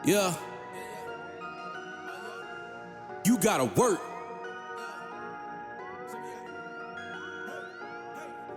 Yeah. You gotta work.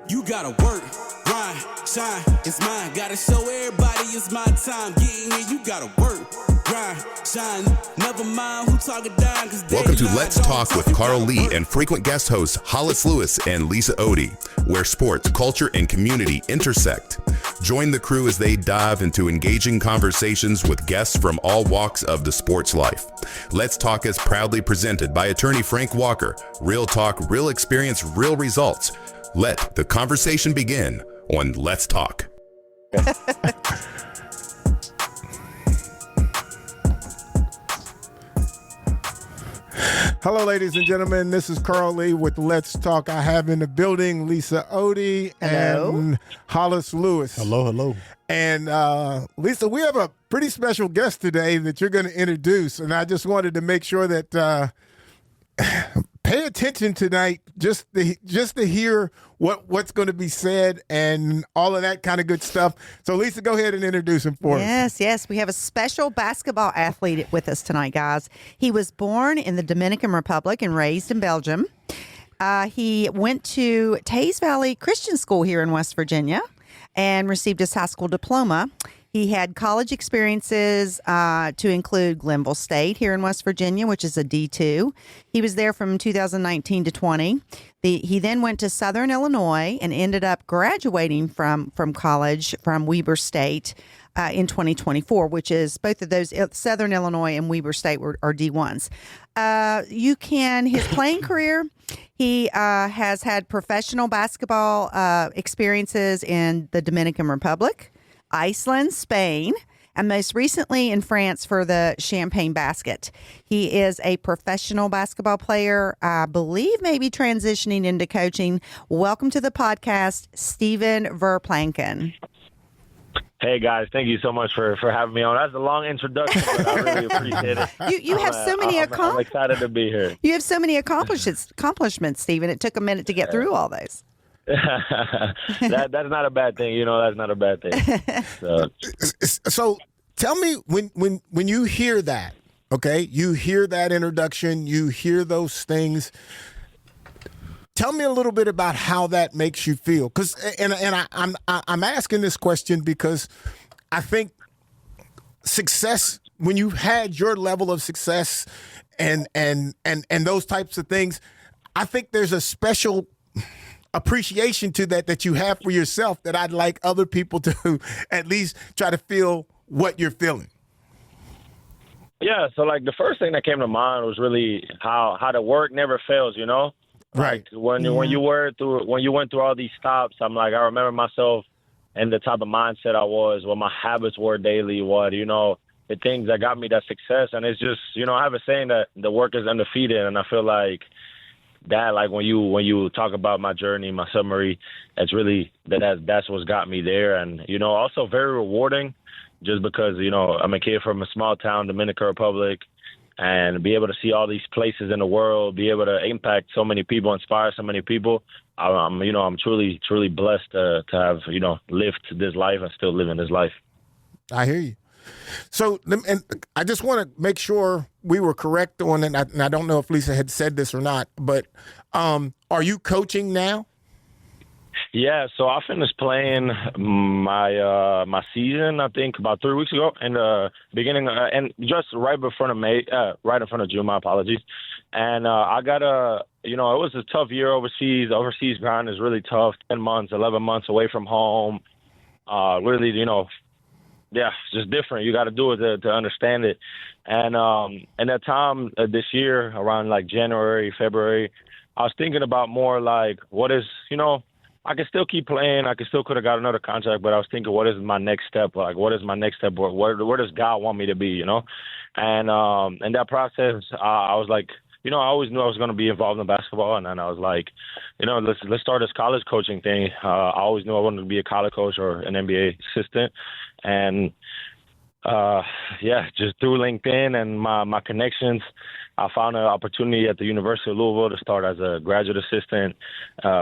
You gotta work, grind, shine, it's mine. Gotta show everybody it's my time. Getting here, you gotta work, grind, shine. Never mind who talking down. Welcome to Let's Talk with Carl Lee and frequent guest hosts Hollis Lewis and Lisa Otey, where sports, culture, and community intersect. Join the crew as they dive into engaging conversations with guests from all walks of the sports life. Let's Talk is proudly presented by attorney Frank Walker. Real talk, real experience, real results. Let the conversation begin on Let's Talk. Hello, ladies and gentlemen. This is Carl Lee with Let's Talk. I have in the building Lisa Otey and Hollis Lewis. Hello, hello. And Lisa, we have a pretty special guest today that you're going to introduce. And I just wanted to make sure that pay attention tonight just to hear what's going to be said and all of that kind of good stuff. So, Lisa, go ahead and introduce him for us. Yes. We have a special basketball athlete with us tonight, guys. He was born in the Dominican Republic and raised in Belgium. He went to Taze Valley Christian School here in West Virginia and received his high school diploma. He had college experiences to include Glenville State here in West Virginia, which is a D2. He was there from 2019 to 20. He then went to Southern Illinois and ended up graduating from college from Weber State in 2024, which is both of those, Southern Illinois and Weber State are D1s. His playing career, he has had professional basketball experiences in the Dominican Republic, Iceland, Spain, and most recently in France for the Champagne Basket. He is a professional basketball player, I believe maybe transitioning into coaching. Welcome to the podcast, Stephen Verplanken. Hey, guys, thank you so much for having me on. That's a long introduction, but I really appreciate it. You have so many I'm excited to be here. You have so many accomplishments, Stephen. It took a minute to get through all those. That's not a bad thing, that's not a bad thing. So tell me when you hear that, okay? You hear that introduction, you hear those things. Tell me a little bit about how that makes you feel, I'm asking this question because I think success, when you've had your level of success and those types of things, I think there's a special appreciation to that you have for yourself that I'd like other people to at least try to feel what you're feeling. Yeah, so like the first thing that came to mind was really how the work never fails, Right. Like when you went through all these stops, I'm like, I remember myself and the type of mindset I was, what my habits were daily, the things that got me that success. And it's just, I have a saying that the work is undefeated, and I feel like that, like when you talk about my journey, my summary, it's really that's what's got me there. And, also very rewarding just because, I'm a kid from a small town, Dominican Republic, and be able to see all these places in the world, be able to impact so many people, inspire so many people. I'm truly, truly blessed to have, lived this life and still living this life. I hear you. So, and I just want to make sure we were correct on it. And I don't know if Lisa had said this or not, but are you coaching now? Yeah, so I finished playing my season, I think, about 3 weeks ago, in the beginning, and just right in front of June. My apologies. And I got it was a tough year overseas. Overseas grind is really tough. 10 months, 11 months away from home. Really, yeah, it's just different. You got to do it to understand it. And that time this year, around like January, February, I was thinking about more like what is, I can still keep playing. I could have got another contract, but I was thinking, what is my next step? Like, what is my next step? Where does God want me to be, And in that process, I was like, I always knew I was going to be involved in basketball. And then I was like, let's start this college coaching thing. I always knew I wanted to be a college coach or an NBA assistant. And Just through LinkedIn and my connections, I found an opportunity at the University of Louisville to start as a graduate assistant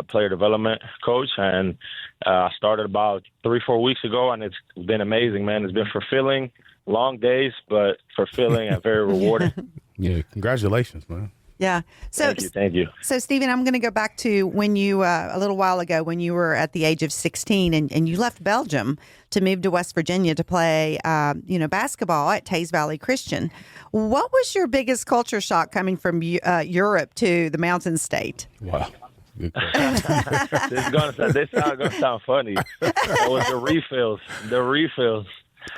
player development coach. And I started about 3-4 weeks ago, and it's been amazing, man. It's been fulfilling, long days, but fulfilling and very rewarding. Yeah, congratulations, man. Yeah. So Thank you. So, Stephen, I'm going to go back to when you, a little while ago, when you were at the age of 16 and you left Belgium to move to West Virginia to play, basketball at Taze Valley Christian. What was your biggest culture shock coming from Europe to the Mountain State? Wow. This is going to sound funny. It was the refills.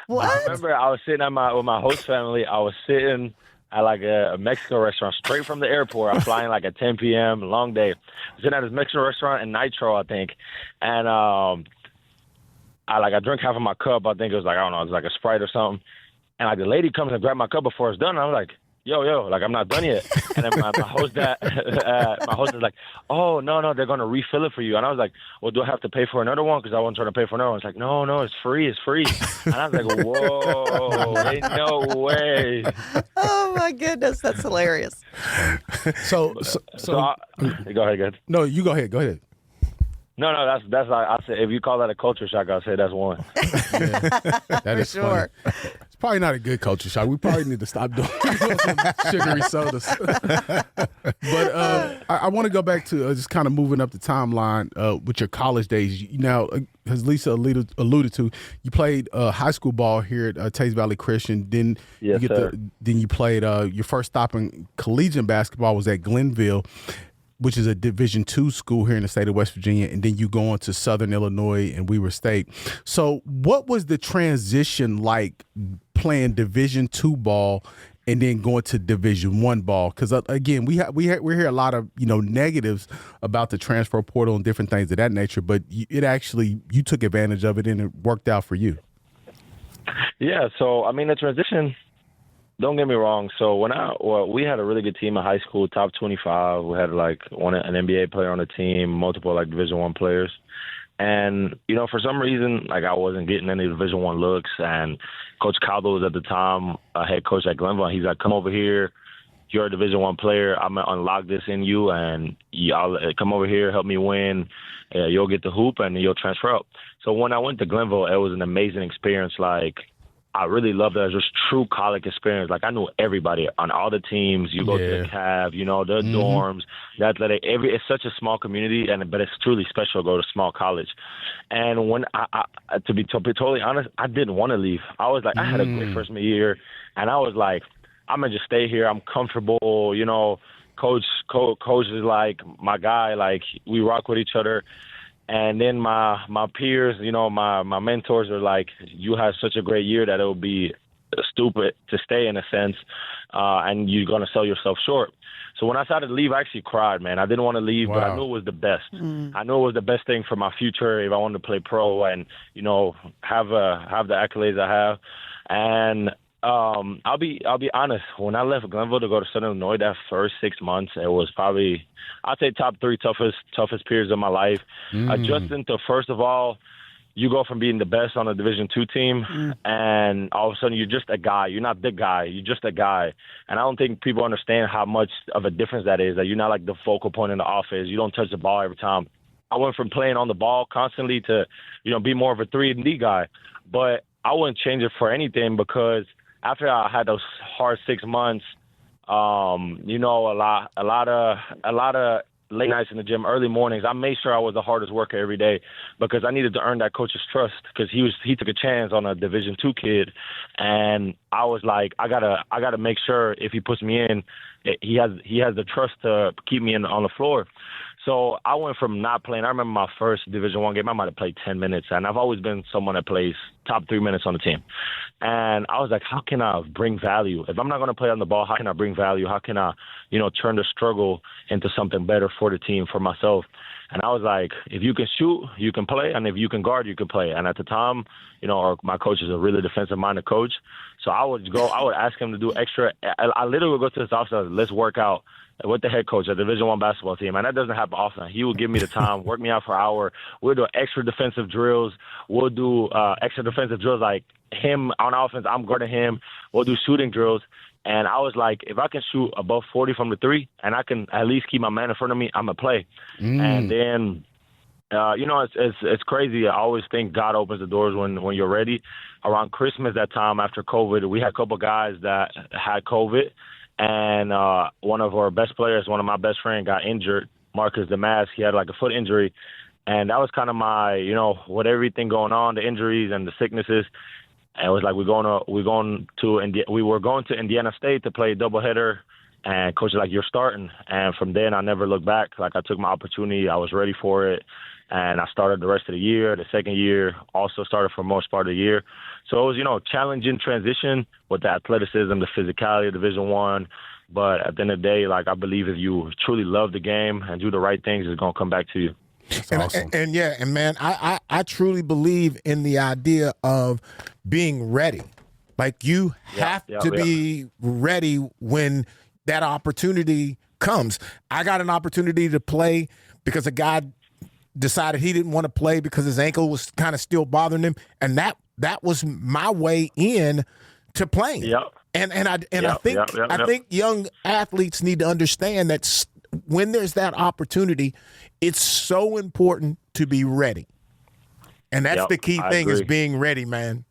What? I remember I was sitting with my host family. I was sitting at like a Mexican restaurant straight from the airport. I'm flying like at 10 p.m., long day. I'm sitting at this Mexican restaurant in Nitro, I think. And I drank half of my cup. I think it was like, I don't know, it was like a Sprite or something. And like the lady comes and grabbed my cup before it's done. And I was like, yo, like I'm not done yet. And then my host is like, oh, no, they're going to refill it for you. And I was like, well, do I have to pay for another one? Because I wasn't trying to pay for another one. It's like, no, it's free. And I was like, whoa, ain't no way. Oh, my goodness. That's hilarious. So Go ahead. No, you go ahead. Go ahead. No, that's like I said. If you call that a culture shock, I'll say that's one. Yeah, that is sure. Funny. It's probably not a good culture shock. We probably need to stop doing some sugary sodas. But I want to go back to just kind of moving up the timeline with your college days. Now, as Lisa alluded to, you played high school ball here at Taze Valley Christian. Then you played your first stop in collegiate basketball was at Glenville, which is a Division II school here in the state of West Virginia, and then you go on to Southern Illinois and Weber State. So what was the transition like playing Division II ball and then going to Division I ball? Because, again, we hear a lot of, negatives about the transfer portal and different things of that nature, but you took advantage of it and it worked out for you. Yeah, so, the transition, don't get me wrong. So we had a really good team in high school, top 25. We had an NBA player on the team, multiple Division I players. And, for some reason, I wasn't getting any Division I looks. And Coach Caldo was at the time head coach at Glenville. He's like, come over here. You're a Division I player. I'm going to unlock this in you, and y'all come over here, help me win. You'll get the hoop, and you'll transfer up. So when I went to Glenville, it was an amazing experience. I really loved it as just true college experience. I knew everybody on all the teams. You go to the CAV, the dorms, the athletic. It's such a small community, but it's truly special to go to small college. And when to be totally honest, I didn't want to leave. I was like, I had a great freshman year, and I was like, I'm gonna just stay here. I'm comfortable. Coach is like my guy. We rock with each other. And then my peers, my mentors are like, you had such a great year that it would be stupid to stay in a sense, and you're going to sell yourself short. So when I decided to leave, I actually cried, man. I didn't want to leave, but I knew it was the best. I knew it was the best thing for my future if I wanted to play pro and, have the accolades I have. And I'll be honest. When I left Glenville to go to Southern Illinois, that first 6 months, it was probably, I'd say, top 3 toughest periods of my life. Adjusting to, first of all, you go from being the best on a Division II team, and all of a sudden you're just a guy. You're not the guy. You're just a guy. And I don't think people understand how much of a difference that is. That you're not like the focal point in the offense. You don't touch the ball every time. I went from playing on the ball constantly to, be more of a 3-and-D guy. But I wouldn't change it for anything because after I had those hard 6 months, a lot of late nights in the gym, early mornings, I made sure I was the hardest worker every day because I needed to earn that coach's trust because he took a chance on a Division II kid, and I was like, I gotta make sure if he puts me in, he has the trust to keep me on the floor. So I went from not playing. I remember my first Division I game, I might have played 10 minutes, and I've always been someone that plays top 3 minutes on the team. And I was like, how can I bring value? If I'm not going to play on the ball, how can I bring value? How can I, turn the struggle into something better for the team, for myself? And I was like, if you can shoot, you can play, and if you can guard, you can play. And at the time, my coach is a really defensive-minded coach, so I would ask him to do extra. I literally would go to his office and say, let's work out with the head coach at the Division I basketball team, and that doesn't happen often. He would give me the time, work me out for an hour. We'll do extra defensive drills. We'll do extra defensive drills him on offense, I'm guarding him. We'll do shooting drills. And I was like, if I can shoot above 40 from the three and I can at least keep my man in front of me, I'm going to play. And then, it's crazy. I always think God opens the doors when you're ready. Around Christmas that time after COVID, we had a couple guys that had COVID. And one of our best players, one of my best friends, got injured, Marcus Damas. He had like a foot injury. And that was kind of my, with everything going on, the injuries and the sicknesses. And it was like we were going to Indiana State to play a doubleheader, and coach was like, "You're starting." And from then, I never looked back. Like I took my opportunity, I was ready for it, and I started the rest of the year. The second year also started for most part of the year. So it was, challenging transition with the athleticism, the physicality of Division I. But at the end of the day, like I believe if you truly love the game and do the right things, it's gonna come back to you. That's awesome. And man, I truly believe in the idea of being ready. Like you have to be ready when that opportunity comes. I got an opportunity to play because a guy decided he didn't want to play because his ankle was kind of still bothering him, and that was my way in to playing. Yep. I think young athletes need to understand that when there's that opportunity, it's so important to be ready. And that's the key thing is being ready, man.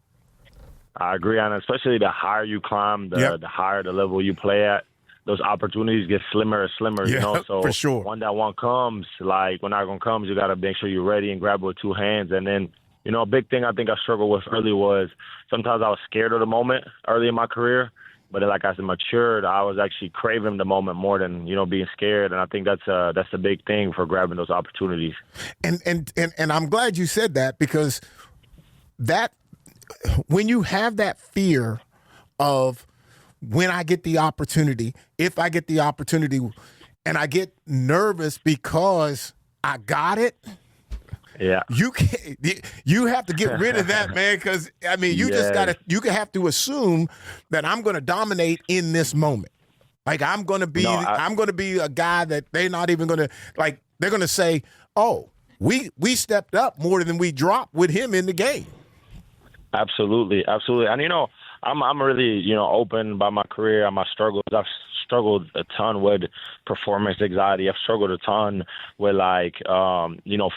I agree on it, especially the higher you climb, the higher the level you play at, those opportunities get slimmer and slimmer, So for sure. When that one comes, like when that one comes, you got to make sure you're ready and grab it with two hands. And then, a big thing I think I struggled with early was sometimes I was scared of the moment early in my career. But then, like as I matured, I was actually craving the moment more than, being scared. And I think that's a big thing for grabbing those opportunities. And I'm glad you said that, because that when you have that fear of when I get the opportunity, if I get the opportunity, and I get nervous because I got it. Yeah, you have to get rid of that, man. Because you have to assume that I'm going to dominate in this moment. Like I'm going to be a guy that they're not even going to like. They're going to say, "Oh, we stepped up more than we dropped with him in the game." Absolutely. And I'm really open about my career and my struggles. I've struggled a ton with performance anxiety. I've struggled a ton with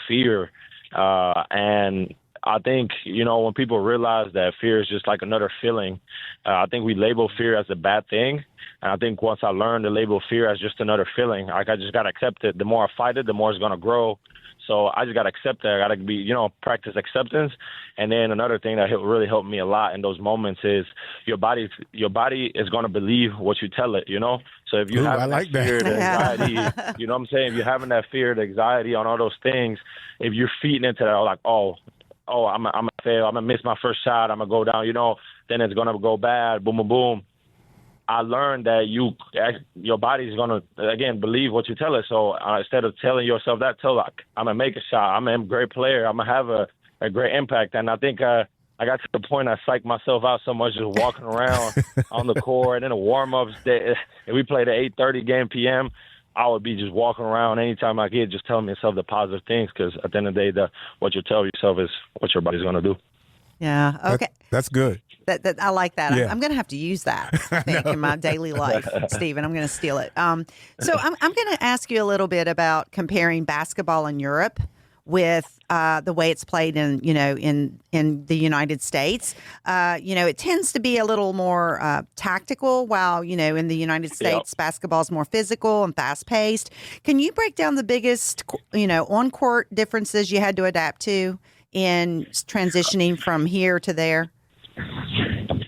fear. And I think, when people realize that fear is just like another feeling, I think we label fear as a bad thing. And I think once I learned to label fear as just another feeling, like I just got to accept it. The more I fight it, the more it's going to grow. So I just got to accept that. I got to be, practice acceptance. And then another thing that really helped me a lot in those moments is your body is going to believe what you tell it, So if you have that fear, the anxiety, you know what I'm saying? If you're having that fear, the anxiety on all those things, if you're feeding into that, like, I'm going to fail, I'm going to miss my first shot, I'm going to go down, then it's going to go bad, boom, boom, boom. I learned that your body's going to, again, believe what you tell it. So instead of telling yourself that, tell like, I'm going to make a shot. I'm a great player. I'm going to have a great impact. And I think I got to the point I psyched myself out so much just walking around on the court. And then the warm-ups, if we played at 8:30 game p.m., I would be just walking around anytime I get, just telling myself the positive things, because at the end of the day, what you tell yourself is what your body's going to do. Yeah. Okay. That's good. That I like that. Yeah. I'm going to have to use that in my daily life, Stephen. I'm going to steal it. So I'm going to ask you a little bit about comparing basketball in Europe with the way it's played in the United States. It tends to be a little more tactical, while in the United States basketball is more physical and fast paced. Can you break down the biggest on court differences you had to adapt to in transitioning from here to there?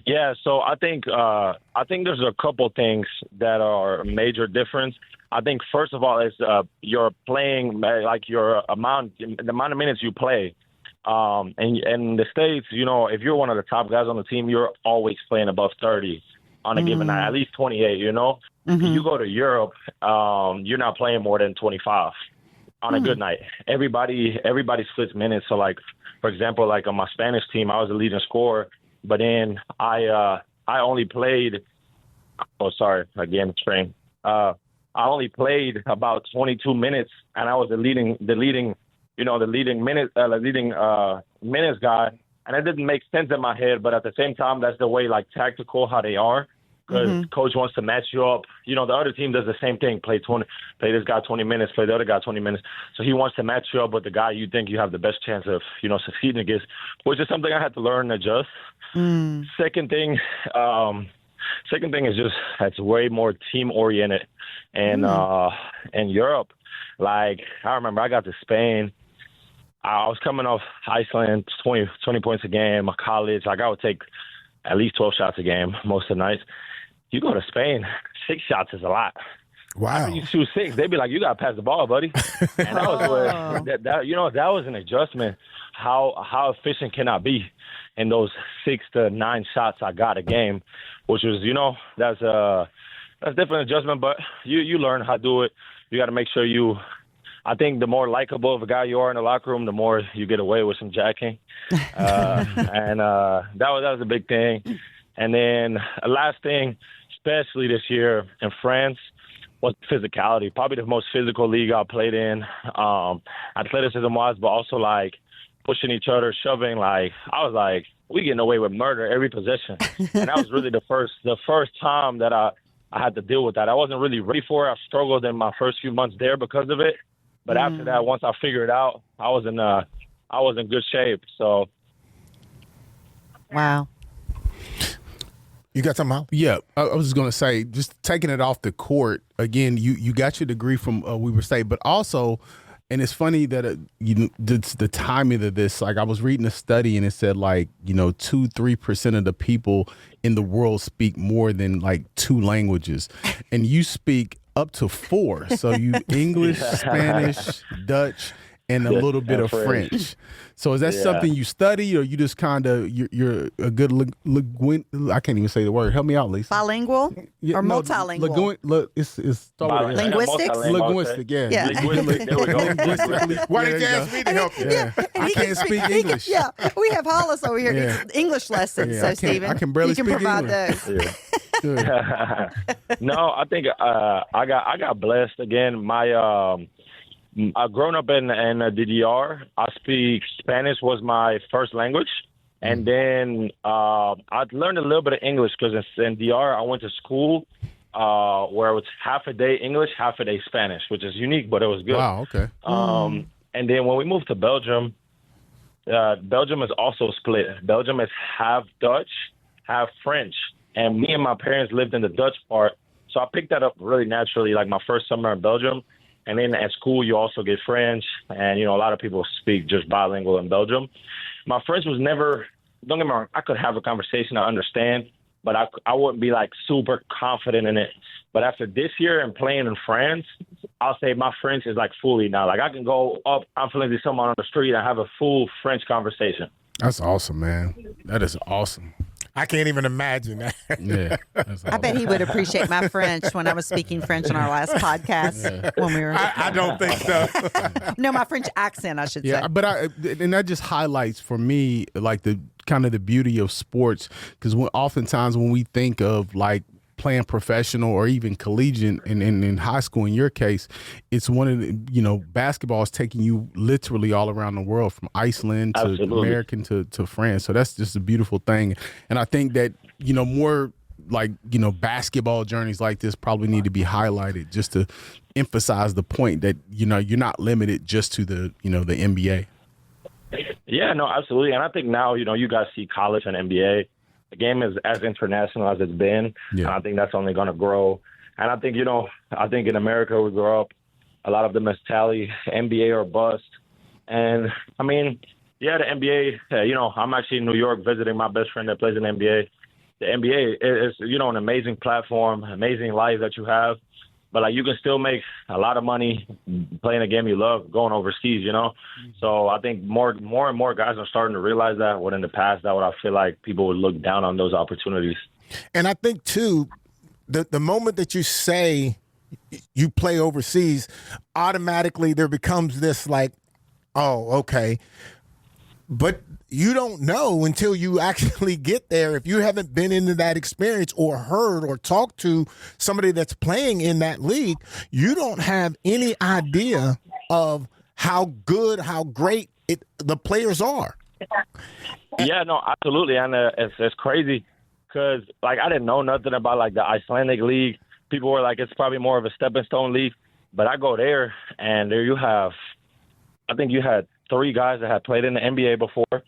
Yeah, so I think there's a couple things that are a major difference. I think first of all is you're playing like the amount of minutes you play. And in the States, if you're one of the top guys on the team, you're always playing above 30 on a given night, at least 28. If you go to Europe, you're not playing more than 25 on a good night. Everybody splits minutes. So like, for example, like on my Spanish team, I was the leading scorer. But then I only played. Oh, sorry, again, train. I only played about 22 minutes, and I was the leading minutes guy. and it didn't make sense in my head. But at the same time, that's the way, like, tactical how they are. Because coach wants to match you up. You know, the other team does the same thing. Play this guy 20 minutes, play the other guy 20 minutes. So he wants to match you up with the guy you think you have the best chance of, you know, succeeding against, which is something I had to learn and adjust. Second thing is just it's way more team oriented. And in Europe, like, I remember I got to Spain. I was coming off Iceland, 20 points a game, college. Like, I would take at least 12 shots a game most of the nights. You go to Spain, 6 shots is a lot. Wow. After you shoot 6, they'd be like, you got to pass the ball, buddy. And that was where, that was an adjustment, how efficient can I be in those 6 to 9 shots I got a game, which was, you know, that's a different adjustment, but you learn how to do it. You got to make sure I think the more likable of a guy you are in the locker room, the more you get away with some jacking. And that was a big thing. And then last thing, especially this year in France, was physicality. Probably the most physical league I played in, athleticism-wise, but also, like, pushing each other, shoving. Like, I was like, we getting away with murder every possession. And that was really the first time that I had to deal with that. I wasn't really ready for it. I struggled in my first few months there because of it. But after that, once I figured it out, I was in good shape. So, wow. You got something else? Yeah, I was just going to say, just taking it off the court, again, you got your degree from Weber State, but also, and it's funny that the timing of this, like, I was reading a study and it said, like, you know, 2-3% of the people in the world speak more than, like, 2 languages, and you speak up to 4. So you English, Spanish, Dutch, and a little bit of French. So is that something you study, or you just kind of you're a good I can't even say the word. Help me out, Lisa. Bilingual or multilingual? It's Linguistics. Linguistic, yeah. Linguistic. There we go. Linguistically. Why did you ask me to help you? Yeah. I can't speak English. Yeah, we have Hollis over here. Yeah. English lessons. Yeah, so, I can't- Stephen, I can barely you can speak provide English. those. No, I think I got blessed again. I've grown up in the DDR. I speak Spanish was my first language, and then I learned a little bit of English because in DR I went to school where it was half a day English, half a day Spanish, which is unique, but it was good. Wow. Okay. And then when we moved to Belgium, Belgium is also split. Belgium is half Dutch, half French, and me and my parents lived in the Dutch part, so I picked that up really naturally. Like my first summer in Belgium. And then at school, you also get French. And, you know, a lot of people speak just bilingual in Belgium. My French was never, don't get me wrong, I could have a conversation, I understand, but I wouldn't be, like, super confident in it. But after this year and playing in France, I'll say my French is, like, fully now. Like, I can go up, I'm feeling to someone on the street and have a full French conversation. That's awesome, man. That is awesome. I can't even imagine that. Yeah. That's awesome. I bet he would appreciate my French when I was speaking French on our last podcast when we were. I don't think so. No, my French accent, I should say. Yeah, but and that just highlights for me, like, the kind of the beauty of sports, because oftentimes when we think of, like, playing professional or even collegiate in high school, in your case, it's one of the, you know, basketball is taking you literally all around the world, from Iceland to American to France. So that's just a beautiful thing. And I think that, you know, more, like, you know, basketball journeys like this probably need to be highlighted just to emphasize the point that, you know, you're not limited just to the, you know, the NBA. Yeah, no, absolutely. And I think now, you know, you guys see college and NBA. The game is as international as it's been, and I think that's only going to grow. And I think, you know, I think in America we grow up a lot of the mentality, NBA or bust. And, I mean, yeah, the NBA, you know, I'm actually in New York visiting my best friend that plays in the NBA. The NBA is, you know, an amazing platform, amazing life that you have. But, like, you can still make a lot of money playing a game you love, going overseas, you know? So I think more and more guys are starting to realize that, when in the past, that would, I feel like people would look down on those opportunities. And I think, too, the moment that you say you play overseas, automatically there becomes this, like, oh, okay. But you don't know until you actually get there. If you haven't been into that experience or heard or talked to somebody that's playing in that league, you don't have any idea of how good, how great the players are. Yeah, no, absolutely, and it's crazy because like I didn't know nothing about like the Icelandic league. People were like, it's probably more of a stepping stone league, but I go there and there you have, I think you had 3 guys that had played in the NBA before,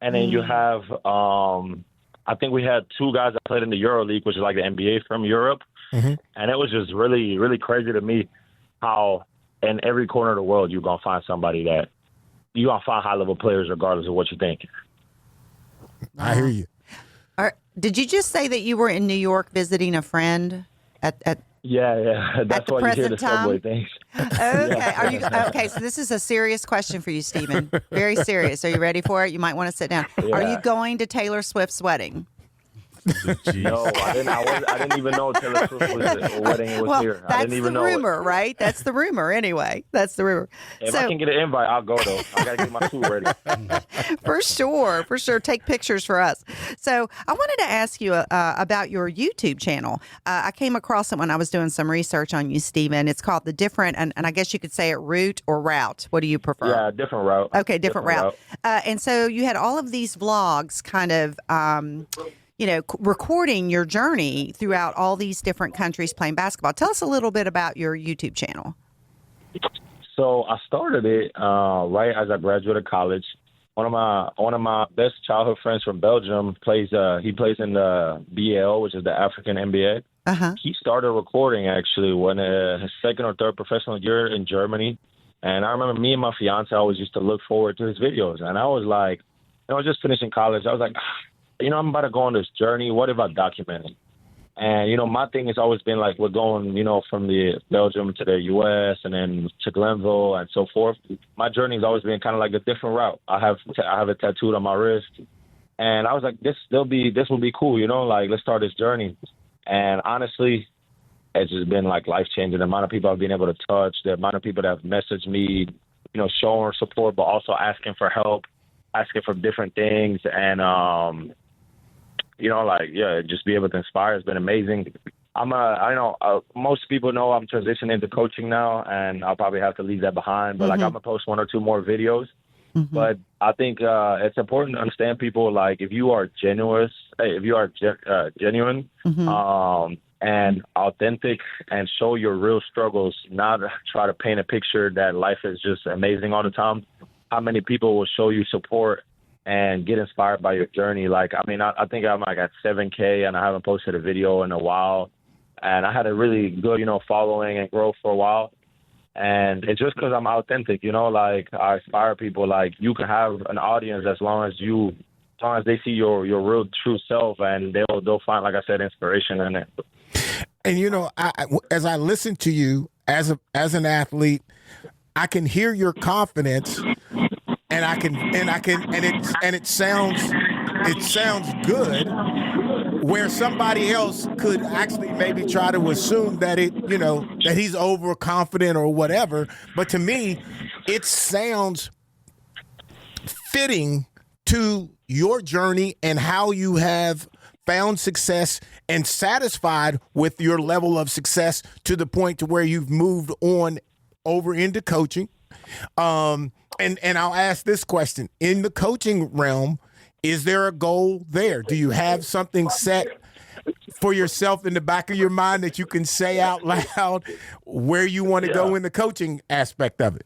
and then you have, I think we had 2 guys that played in the Euro League, which is like the NBA from Europe, and it was just really, really crazy to me how in every corner of the world you're gonna find somebody that you're gonna find high level players regardless of what you think. I hear you. Did you just say that you were in New York visiting a friend at Yeah. That's the why you hear present the time? subway things. Okay. Are you okay? So this is a serious question for you, Stephen. Very serious. Are you ready for it? You might want to sit down. Yeah. Are you going to Taylor Swift's wedding? No, I didn't even know Taylor Swift wedding was here. I That's didn't even the know rumor, right? That's the rumor. Anyway, that's the rumor. If I can get an invite, I'll go though. I gotta get my suit ready. For sure. Take pictures for us. So I wanted to ask you about your YouTube channel. I came across it when I was doing some research on you, Stephen. It's called The Different, and I guess you could say it Route or Route. What do you prefer? Yeah, different route. Okay, different route. And so you had all of these vlogs kind of, recording your journey throughout all these different countries playing basketball. Tell us a little bit about your YouTube channel. So I started it right as I graduated college. One of my best childhood friends from Belgium plays. He plays in the BAL, which is the African NBA. He started recording actually when his second or third professional year in Germany. And I remember me and my fiance always used to look forward to his videos. And I was like, just finishing college. I was like, I'm about to go on this journey. What if I document it? And, my thing has always been like, we're going, from the Belgium to the U.S. and then to Glenville and so forth. My journey has always been kind of like a different route. I have it tattooed on my wrist. And I was like, this will be cool, like let's start this journey. And honestly, it's just been like life-changing. The amount of people I've been able to touch, the amount of people that have messaged me, showing support, but also asking for help, asking for different things. And, just be able to inspire has been amazing. Most people know I'm transitioning into coaching now, and I'll probably have to leave that behind. But I'm gonna post 1 or 2 more videos. But I think it's important to understand people. Like if you are genuine, and authentic, and show your real struggles, not try to paint a picture that life is just amazing all the time. How many people will show you support and get inspired by your journey? Like, I think I'm like at 7K and I haven't posted a video in a while. And I had a really good, following and growth for a while. And it's just because I'm authentic, like I inspire people. Like you can have an audience as long as they see your real true self, and they'll find, like I said, inspiration in it. And, as I listen to you as an athlete, I can hear your confidence. And it sounds good, where somebody else could actually maybe try to assume that that he's overconfident or whatever. But to me, it sounds fitting to your journey and how you have found success and satisfied with your level of success to the point to where you've moved on over into coaching. And I'll ask this question. In the coaching realm, is there a goal there? Do you have something set for yourself in the back of your mind that you can say out loud where you want to go in the coaching aspect of it?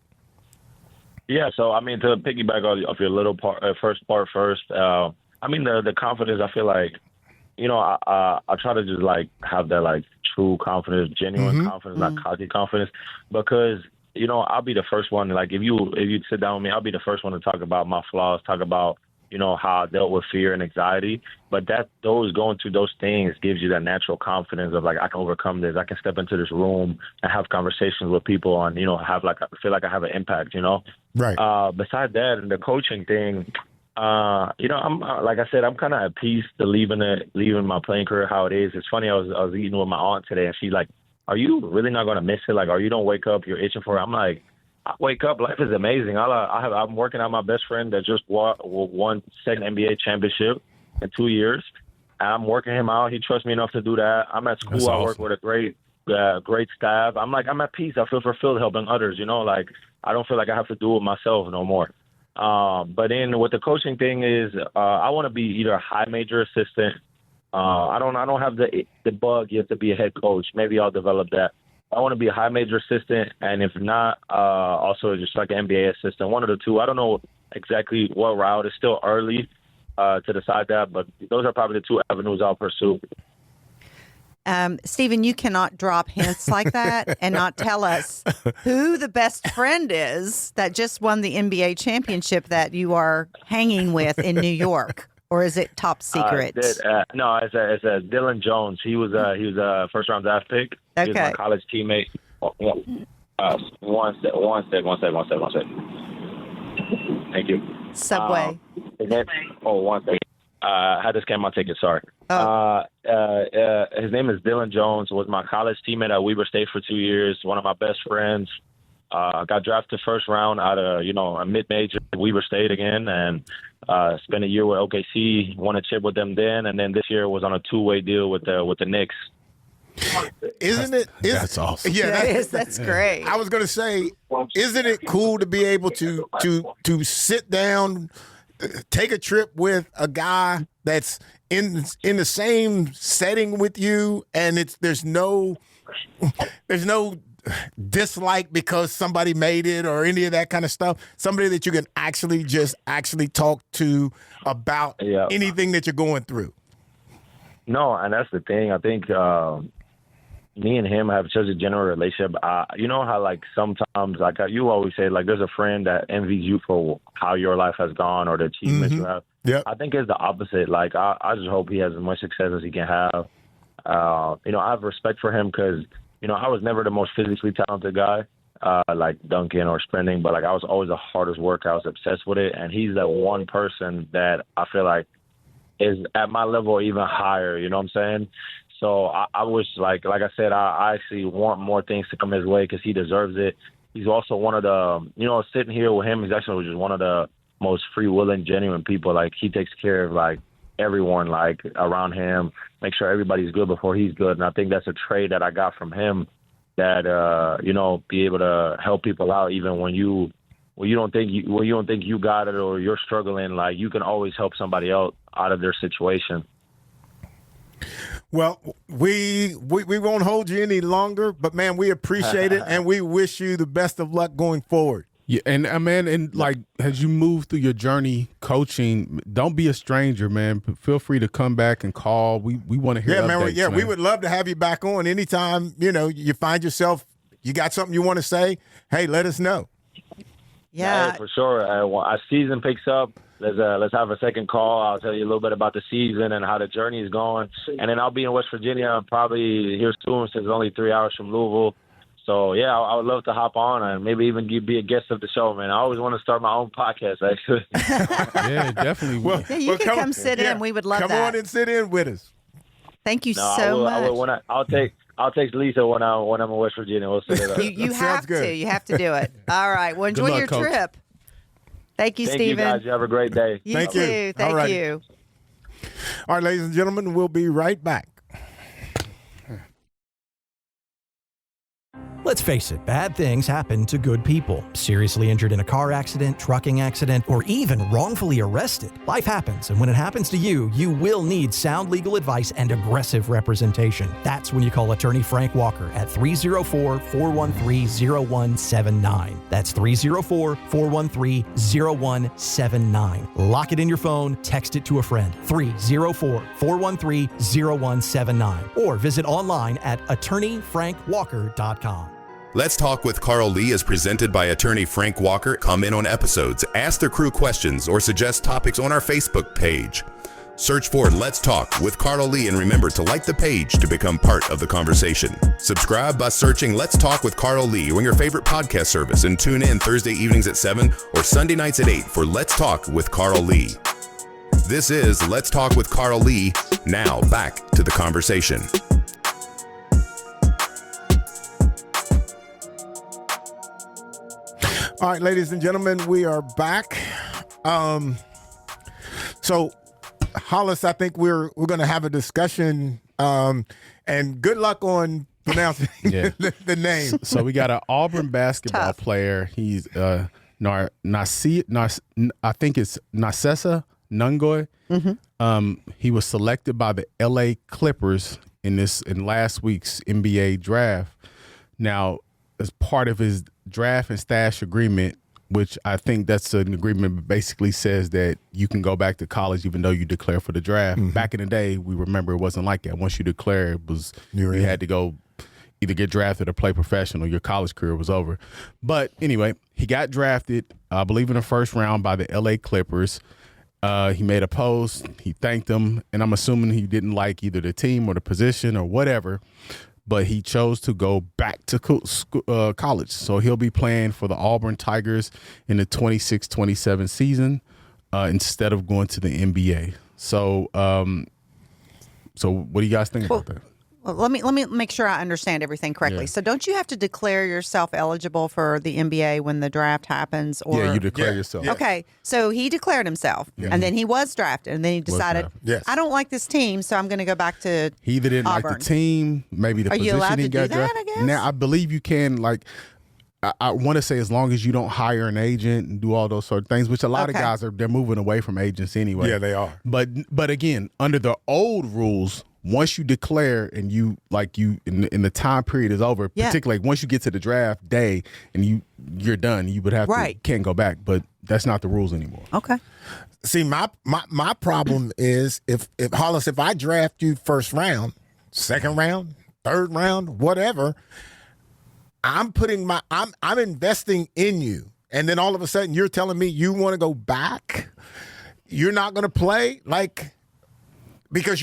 Yeah, so, to piggyback off your little first part first, the confidence, I feel like, I try to just, like, have that, like, true confidence, genuine confidence, not cocky confidence, because I'll be the first one. Like if you sit down with me, I'll be the first one to talk about my flaws, talk about how I dealt with fear and anxiety. But going through those things gives you that natural confidence of like, I can overcome this. I can step into this room and have conversations with people and feel like I have an impact. Right. Besides that, and the coaching thing, I'm like I said, I'm kind of at peace to leaving my playing career how it is. It's funny. I was eating with my aunt today, and she's like, are you really not going to miss it? Like, you don't wake up, you're itching for it. I'm like, I wake up, life is amazing. I'm working on my best friend that just won second NBA championship in 2 years. And I'm working him out. He trusts me enough to do that. I'm at school. That's I awesome. work with a great staff. I'm at peace. I feel fulfilled helping others, like I don't feel like I have to do it myself no more. But then with the coaching thing is, I want to be either a high major assistant. I don't have the bug yet to be a head coach. Maybe I'll develop that. I want to be a high major assistant, and if not, also just like an NBA assistant, one of the two. I don't know exactly what route. It's still early to decide that, but those are probably the two avenues I'll pursue. Stephen, you cannot drop hints like that and not tell us who the best friend is that just won the NBA championship that you are hanging with in New York. Or is it top secret? No, it's Dylan Jones. He was a first round draft pick. Okay. He was my college teammate. One sec. Thank you. Subway. One second. I had to scan my ticket. Sorry. Oh. His name is Dylan Jones. Was my college teammate at Weber State for 2 years. One of my best friends. Got drafted first round out of a mid-major Weber State again, and spent a year with OKC. Won a chip with them then, and then this year was on a two-way deal with the Knicks. That's awesome. Yeah, That's great. I was going to say, isn't it cool to be able to sit down, take a trip with a guy that's in the same setting with you, and there's no dislike because somebody made it or any of that kind of stuff. Somebody that you can actually talk to about anything that you're going through. No, and that's the thing. I think me and him have such a general relationship. You know how like sometimes like you always say like there's a friend that envies you for how your life has gone or the achievements you have. Yeah, I think it's the opposite. Like I just hope he has as much success as he can have. I have respect for him because I was never the most physically talented guy like dunking or sprinting, but like I was always the hardest worker. I was obsessed with it, and he's that one person that I feel like is at my level or even higher. You know what I'm saying? So I wish, like I said, I actually want more things to come his way because he deserves it. He's also one of the, sitting here with him, he's actually just one of the most free-willing, genuine people. Like, he takes care of, like, everyone, like, around him, make sure everybody's good before he's good. And I think that's a trait that I got from him that, be able to help people out even when you don't think you got it or you're struggling. Like, you can always help somebody else out of their situation. Well, we won't hold you any longer, but man, we appreciate it, and we wish you the best of luck going forward. Yeah, and man, and like as you move through your journey coaching, don't be a stranger, man. Feel free to come back and call. We want to hear updates, man. We would love to have you back on anytime. You find yourself, you got something you want to say. Hey, let us know. Yeah, for sure. Our season picks up. Let's have a second call. I'll tell you a little bit about the season and how the journey is going. And then I'll be in West Virginia probably here soon since it's only 3 hours from Louisville. So, yeah, I would love to hop on and maybe even be a guest of the show, man. I always want to start my own podcast, actually. Yeah, definitely. You can come sit in. We would love that. Come on and sit in with us. Thank you so much. I'll text Lisa when I'm in West Virginia. We'll set it up. You have to. You have to do it. All right. Well, enjoy your trip. Thank you, Stephen. Thank you, guys. You have a great day. Thank you. Thank you. All right, ladies and gentlemen, we'll be right back. Let's face it, bad things happen to good people. Seriously injured in a car accident, trucking accident, or even wrongfully arrested. Life happens, and when it happens to you, you will need sound legal advice and aggressive representation. That's when you call attorney Frank Walker at 304-413-0179. That's 304-413-0179. Lock it in your phone, text it to a friend. 304-413-0179. Or visit online at attorneyfrankwalker.com. Let's Talk with Carl Lee is presented by attorney Frank Walker. Comment on episodes, ask the crew questions, or suggest topics on our Facebook page. Search for Let's Talk with Carl Lee, and remember to like the page to become part of the conversation. Subscribe by searching Let's Talk with Carl Lee on your favorite podcast service, and tune in Thursday evenings at 7 or Sunday nights at 8 for Let's Talk with Carl Lee. This is Let's Talk with Carl Lee. Now back to the conversation. All right, ladies and gentlemen, we are back. So, Hollis, I think we're going to have a discussion, and good luck on pronouncing the name. So we got an Auburn basketball player. He's Naseya, I think it's Naseya Nongoy. He was selected by the LA Clippers in last week's NBA draft. Now, as part of his draft and stash agreement, which I think that's an agreement that basically says that you can go back to college even though you declare for the draft. Back in the day, we remember it wasn't like that. Once you declare, you had to go either get drafted or play professional. Your college career was over. But anyway, he got drafted, I believe in the first round by the LA Clippers. He made a post. He thanked them, and I'm assuming he didn't like either the team or the position or whatever, but he chose to go back to college. So he'll be playing for the Auburn Tigers in the 26-27 season instead of going to the NBA. So, so what do you guys think about that? Well, let me make sure I understand everything correctly. Yeah. So, don't you have to declare yourself eligible for the NBA when the draft happens? Or You declare yourself. Okay, so he declared himself, and then he was drafted, and then he decided, Yes. I don't like this team, so I'm going to go back to He either didn't Auburn. like the team, maybe the Are you position allowed he to got do that, drafted. I guess? Now, I believe you can, like, I want to say as long as you don't hire an agent and do all those sort of things, which a lot of Okay. guys they're moving away from agents anyway. Yeah, they are. But again, under the old rules, once you declare and you in the time period is over, Yeah. particularly once you get to the draft day and you're done, you would have Right. can't go back. But that's not the rules anymore. Okay. See, my problem is if Hollis, if I draft you first round, second round, third round, whatever, I'm investing in you, and then all of a sudden you're telling me you want to go back. You're not going to play because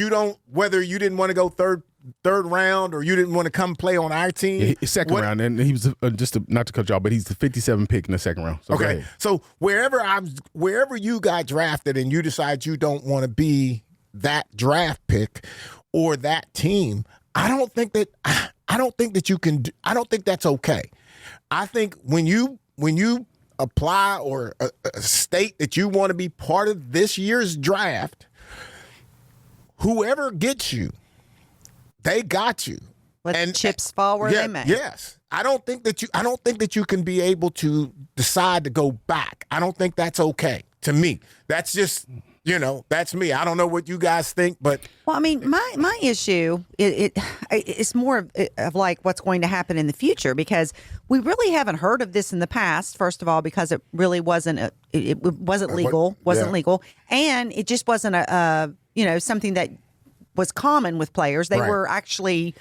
whether you didn't want to go third round or you didn't want to come play on our team. Yeah, second round, and he was not to cut you off, but he's the 57 pick in the second round. So go Okay, ahead. so wherever you got drafted and you decide you don't want to be that draft pick or that team, I don't think that you can. I don't think that's okay. I think when you apply or state that you want to be part of this year's draft, whoever gets you, they got you. Let the chips fall where they may. Yes. I don't think that you can be able to decide to go back. I don't think that's okay to me. That's just, that's me. I don't know what you guys think, but Well, I mean, my issue it's more of like what's going to happen in the future, because we really haven't heard of this in the past. First of all, because it really wasn't legal, legal, and it just wasn't something that was common with players. They were actually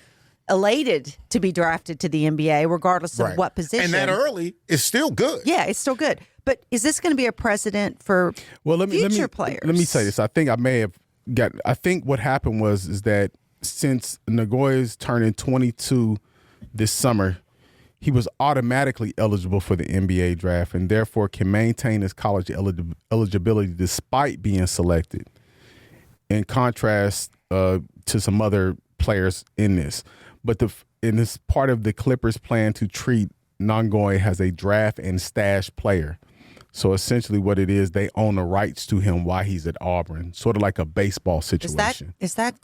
elated to be drafted to the NBA, regardless of what position. And that early is still good. Yeah, it's still good. But is this going to be a precedent for future players? Let me say this. I think what happened is that since Nongoy is turning 22 this summer, he was automatically eligible for the NBA draft and therefore can maintain his college eligibility despite being selected, in contrast to some other players in this. But in this part of the Clippers' plan to treat Nongoy as a draft and stash player. So essentially what it is, they own the rights to him while he's at Auburn, sort of like a baseball situation. Is that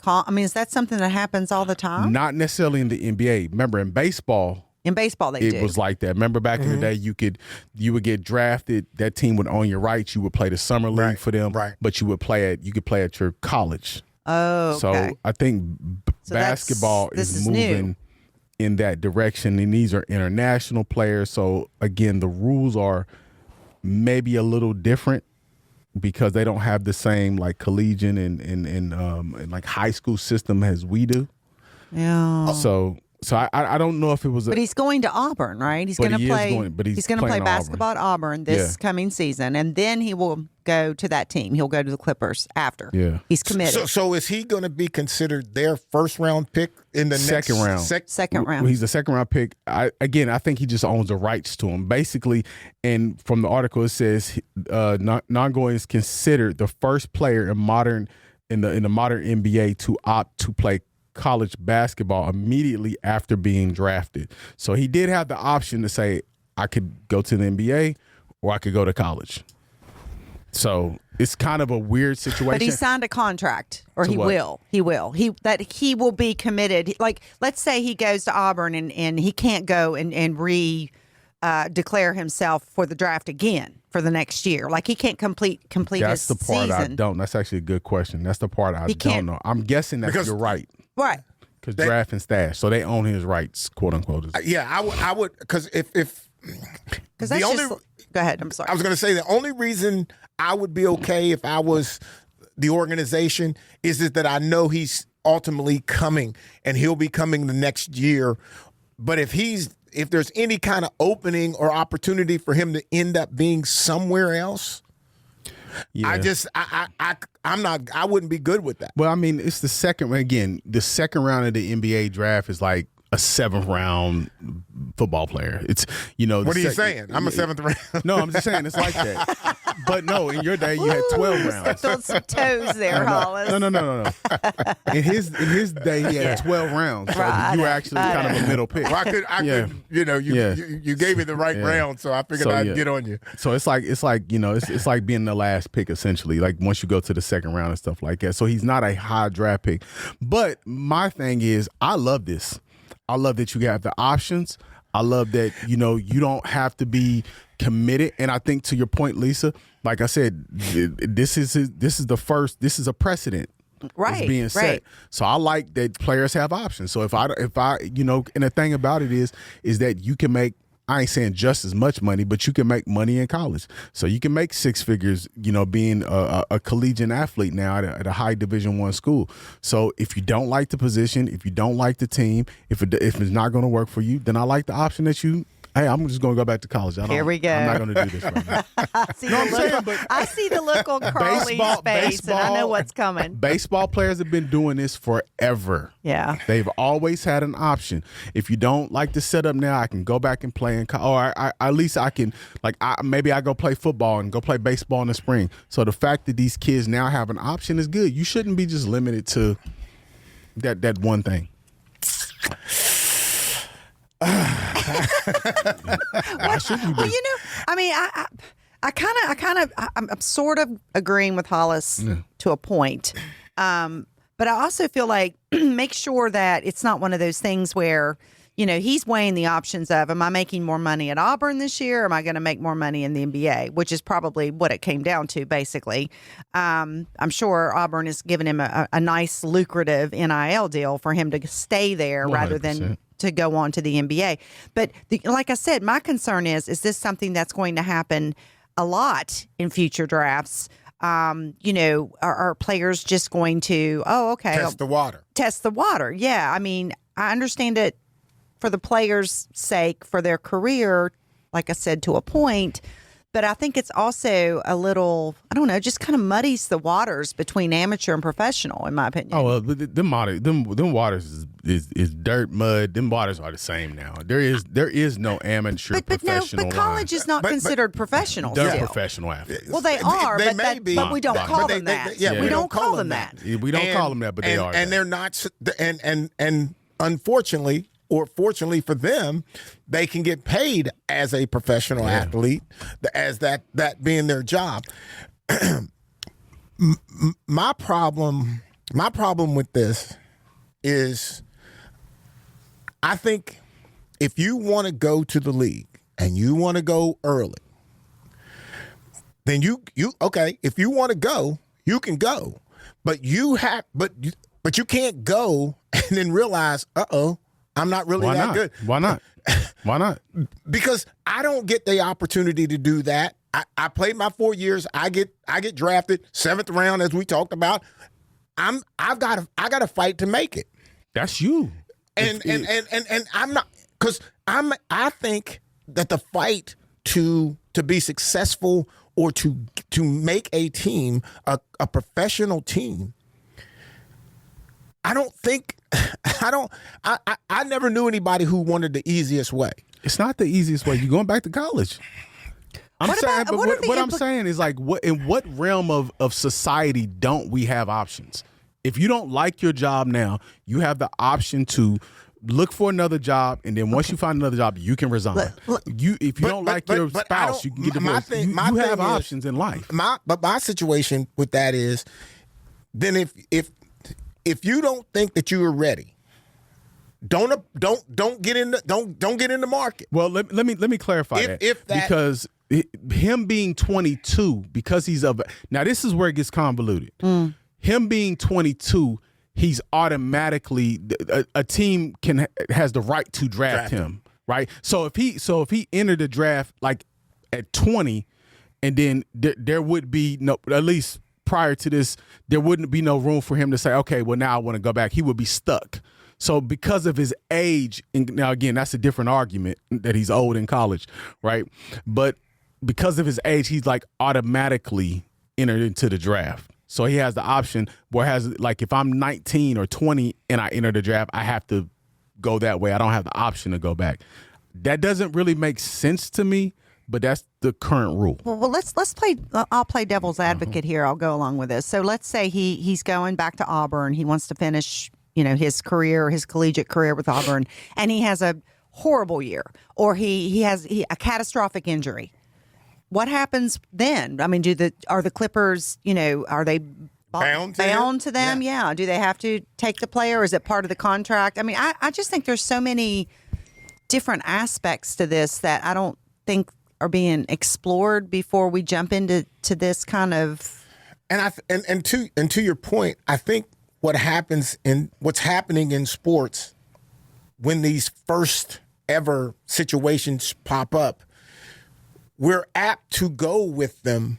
something that happens all the time? Not necessarily in the NBA. Remember, in baseball, it was like that. Remember back in the day, you would get drafted, that team would own your rights, you would play the summer league for them, but you could play at your college. Oh, okay. So I think basketball is moving in that direction, and these are international players. So again, the rules are maybe a little different because they don't have the same like collegiate and like high school system as we do. Yeah. So I don't know if it was. But he's going to Auburn, right? He's going to play. He's going to play basketball at Auburn this coming season, and then he will go to that team. He'll go to the Clippers after. Yeah, he's committed. So is he going to be considered their first round pick in the second round? Second round. He's a second round pick. I think he just owns the rights to him, basically. And from the article, it says Nongoy is considered the first player in the modern NBA to opt to play college basketball immediately after being drafted. So he did have the option to say, I could go to the NBA or I could go to college. So it's kind of a weird situation. But he signed a contract, or he what? will. He will. He will be committed. Like, let's say he goes to Auburn and he can't go and declare himself for the draft again for the next year. Like he can't complete That's his the part season. I don't. That's actually a good question. That's the part I don't know. I'm guessing that you're right. Right. Because draft and stash, so they own his rights, quote unquote. Yeah, I would, because if because that's only, just. Go ahead. I'm sorry. I was going to say the only reason I would be okay if I was the organization is that I know he's ultimately coming, and he'll be coming the next year. But if there's any kind of opening or opportunity for him to end up being somewhere else, Yeah. I wouldn't be good with that. Well, I mean, it's the second round of the NBA draft is like a 7th round football player. It's, What are you saying? I'm a 7th round. No, I'm just saying it's like that. But no, in your day you had 12 rounds. Build some toes there, Hollis. No. In his day he had 12 rounds. So Right, you were actually kind of a middle pick. Well, you gave me the right round, so I figured I'd get on you. So it's like being the last pick essentially. Like once you go to the 2nd round and stuff like that. So he's not a high draft pick. But my thing is, I love this. I love that you have the options. I love that, you don't have to be committed. And I think to your point, Lisa, like I said, this is a precedent. Right, It's being set. right. So I like that players have options. So if I, and the thing about it is that you can make, I ain't saying just as much money, but you can make money in college. So you can make 6 figures, being a collegiate athlete now at a high Division I school. So if you don't like the position, if you don't like the team, if it's not going to work for you, then I like the option that hey, I'm just going to go back to college. Here we go. I'm not going to do this right now. I see the look on Carly's face, and I know what's coming. Baseball players have been doing this forever. Yeah. They've always had an option. If you don't like the setup now, I can go back and play or at least I can, maybe I go play football and go play baseball in the spring. So the fact that these kids now have an option is good. You shouldn't be just limited to that one thing. Well, I'm sort of agreeing with Hollis to a point. But I also feel like make sure that it's not one of those things where, he's weighing the options of, am I making more money at Auburn this year? Or am I going to make more money in the NBA? Which is probably what it came down to, basically. I'm sure Auburn is giving him a nice, lucrative NIL deal for him to stay there 100%. Rather than to go on to the NBA. But like I said, my concern is this something that's going to happen a lot in future drafts? Are players just going to, test the water? Test the water. Yeah. I mean, I understand it for the players' sake, for their career, like I said, to a point. But I think it's also a little, I don't know, just kind of muddies the waters between amateur and professional, in my opinion. Oh, well, them waters is dirt, mud. Them waters are the same now. There is no amateur professional. But college is not considered professional. They're still. professional athletes. Well, they are, but we don't call them that. We don't call them that. We don't call them that, but they are. And they're not. And unfortunately, or fortunately for them, they can get paid as a professional athlete, as that being their job. My problem with this is, I think if you want to go to the league and you want to go early, then you if you want to go, you can go, but you can't go and then realize, I'm not really that good. Why not? Why not? Because I don't get the opportunity to do that. I played my 4 years. I get drafted 7th round, as we talked about. I got to fight to make it. That's you. And I'm not, because I think that the fight to be successful or to make a team a professional team, I never knew anybody who wanted the easiest way. It's not the easiest way. You're going back to college. I'm saying is like, in what realm of society don't we have options? If you don't like your job now, you have the option to look for another job, and then once you find another job, you can resign. If you don't like your spouse, you can get divorced. You have options in life. But my situation with that is, then if you don't think that you are ready, don't get in the market. Well, let me clarify because him being 22, because he's now this is where it gets convoluted. Him being 22, he's automatically a team has the right to draft him, right? So if he entered the draft like at 20, and then there would be no, at least prior to this, there wouldn't be no room for him to say, okay, well now I want to go back. He would be stuck. So because of his age, and now again, that's a different argument that he's old in college, right? But because of his age, he's like automatically entered into the draft. So he has the option where like if I'm 19 or 20 and I enter the draft, I have to go that way. I don't have the option to go back. That doesn't really make sense to me, but that's the current rule. Well, let's play. I'll play devil's advocate here. I'll go along with this. So let's say he's going back to Auburn. He wants to finish, his collegiate career with Auburn, and he has a horrible year, or he has a catastrophic injury. What happens then? I mean, are the Clippers, are they bound to them? Yeah. Do they have to take the player, or is it part of the contract? I mean, I just think there's so many different aspects to this that I don't think are being explored before we jump into this kind of. And to your point, I think what's happening in sports when these first ever situations pop up, we're apt to go with them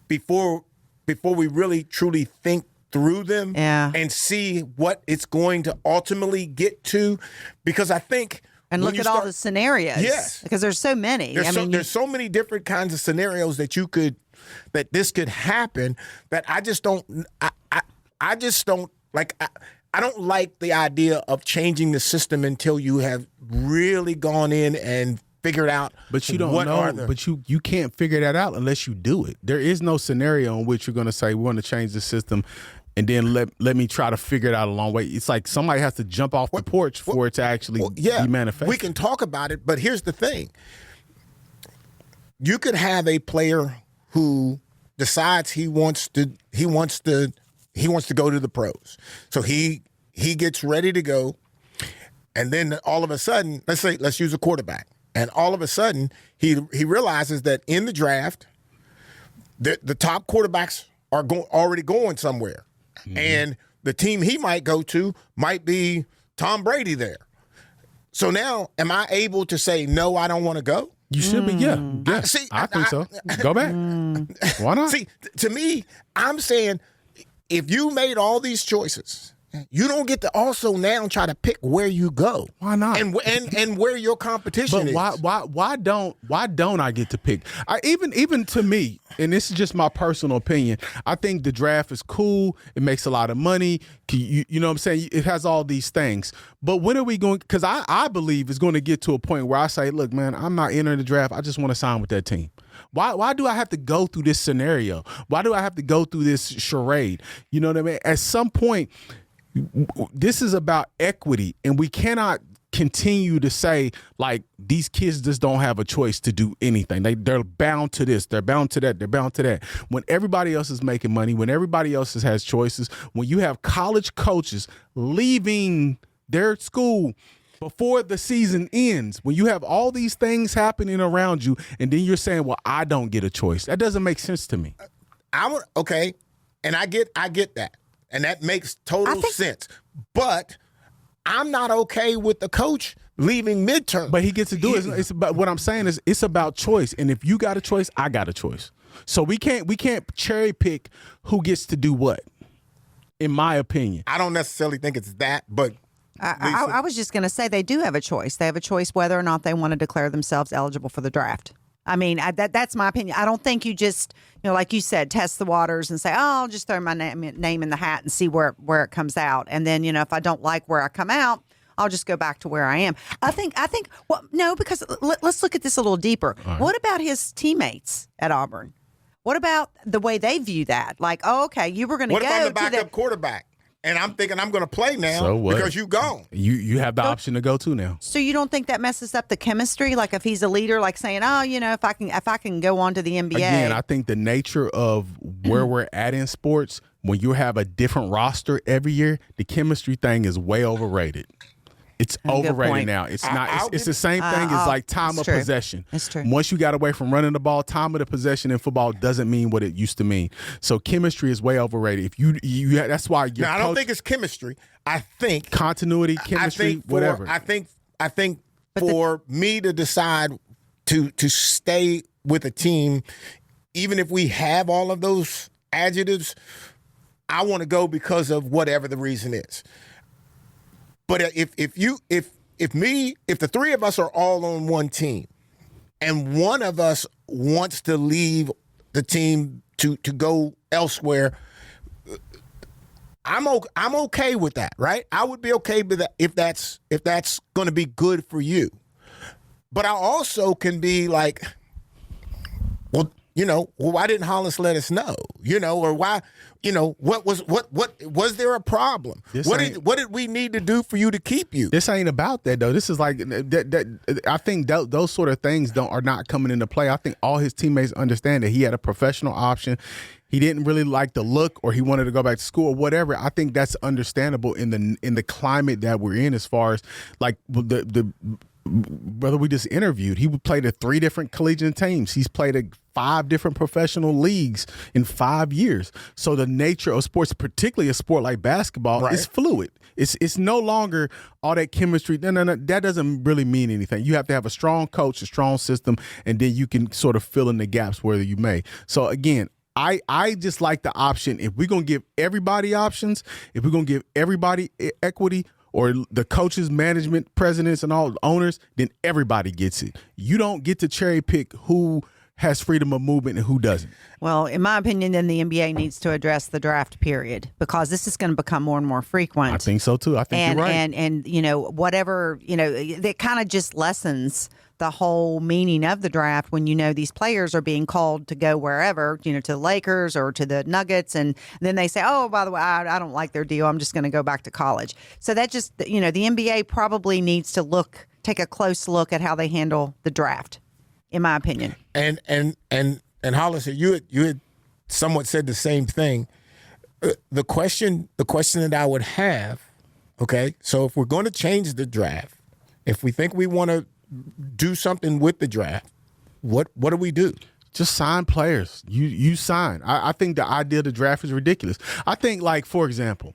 before we really truly think through them and see what it's going to ultimately get to. Because I think and look at all the scenarios. Yes, because there's so many. There's so many different kinds of scenarios that this could happen that I just don't. I just don't like. I don't like the idea of changing the system until you have really gone in and figured out. But you don't know. But you can't figure that out unless you do it. There is no scenario in which you're going to say we want to change the system, and then let me try to figure it out a long way. It's like somebody has to jump off the porch for it to actually be manifested. We can talk about it, but here's the thing: you could have a player who decides he wants to go to the pros. So he gets ready to go, and then all of a sudden, let's use a quarterback, and all of a sudden he realizes that in the draft, the top quarterbacks are already going somewhere, and the team he might go to might be Tom Brady there. So now, am I able to say no? I don't want to go. You should be, yeah. I think so. Go back. Why not? See, to me, I'm saying if you made all these choices, you don't get to also now try to pick where you go. Why not? And where your competition is. Why don't I get to pick? Even to me, and this is just my personal opinion, I think the draft is cool. It makes a lot of money. You know what I'm saying? It has all these things. But when are we going? Because I believe it's going to get to a point where I say, look, man, I'm not entering the draft. I just want to sign with that team. Why do I have to go through this scenario? Why do I have to go through this charade? You know what I mean? At some point, this is about equity, and we cannot continue to say, like, these kids just don't have a choice to do anything. They're bound to this. They're bound to that. They're bound to that. When everybody else is making money, when everybody else has choices, when you have college coaches leaving their school before the season ends, when you have all these things happening around you, and then you're saying, well, I don't get a choice. That doesn't make sense to me. Okay, and I get that. And that makes total sense. But I'm not okay with the coach leaving midterm. But he gets to do it. It's about, what I'm saying is it's about choice. And if you got a choice, I got a choice. So we can't cherry pick who gets to do what, in my opinion. I don't necessarily think it's that, but I was just going to say they do have a choice. They have a choice whether or not they want to declare themselves eligible for the draft. I mean, that's my opinion. I don't think you just, like you said, test the waters and say, oh, I'll just throw my name in the hat and see where it comes out. And then, if I don't like where I come out, I'll just go back to where I am. I think, well, no, because let's look at this a little deeper. Right. What about his teammates at Auburn? What about the way they view that? Like, oh, okay, you were going to go to What if I'm the backup quarterback? And I'm thinking I'm going to play now because you gone. You have the option to go to now. So you don't think that messes up the chemistry? Like if he's a leader, like saying, oh, if I can go on to the NBA. Again, I think the nature of where we're at in sports, when you have a different roster every year, the chemistry thing is way overrated. It's overrated now. It's not. It's the same thing as like time of possession. It's true. Once you got away from running the ball, time of the possession in football doesn't mean what it used to mean. So chemistry is way overrated. If you that's why. Now I don't think it's chemistry. I think continuity, chemistry, whatever. I think for me to decide to stay with a team, even if we have all of those adjectives, I want to go because of whatever the reason is. But if the three of us are all on one team, and one of us wants to leave the team to go elsewhere, I'm okay with that, right? I would be okay with that if that's going to be good for you. But I also can be like, well, why didn't Hollis let us know? Or why, what was there a problem? What did we need to do for you to keep you? This ain't about that though. This is like that. I think those sort of things are not coming into play. I think all his teammates understand that he had a professional option. He didn't really like the look, or he wanted to go back to school, or whatever. I think that's understandable in the climate that we're in, as far as like the brother we just interviewed. He played at 3 different collegiate teams. He's played at 5 different professional leagues in 5 years. So the nature of sports, particularly a sport like basketball, is fluid. It's no longer all that chemistry. No. That doesn't really mean anything. You have to have a strong coach, a strong system, and then you can sort of fill in the gaps where you may. So again, I just like the option. If we're going to give everybody options, if we're going to give everybody equity, or the coaches, management, presidents, and all owners, then everybody gets it. You don't get to cherry pick who has freedom of movement and who doesn't. Well, in my opinion, then the NBA needs to address the draft period, because this is going to become more and more frequent. I think so too. I think you're right. And whatever, that kind of just lessens the whole meaning of the draft when these players are being called to go wherever, to the Lakers or to the Nuggets, and then they say, oh, by the way, I don't like their deal, I'm just going to go back to college. So that just, the NBA probably needs to take a close look at how they handle the draft, in my opinion. And Hollis, you had somewhat said the same thing. The question that I would have, okay, so if we're going to change the draft, if we think we want to do something with the draft, what do we do? Just sign players. You sign. I think the idea of the draft is ridiculous. I think, like, for example,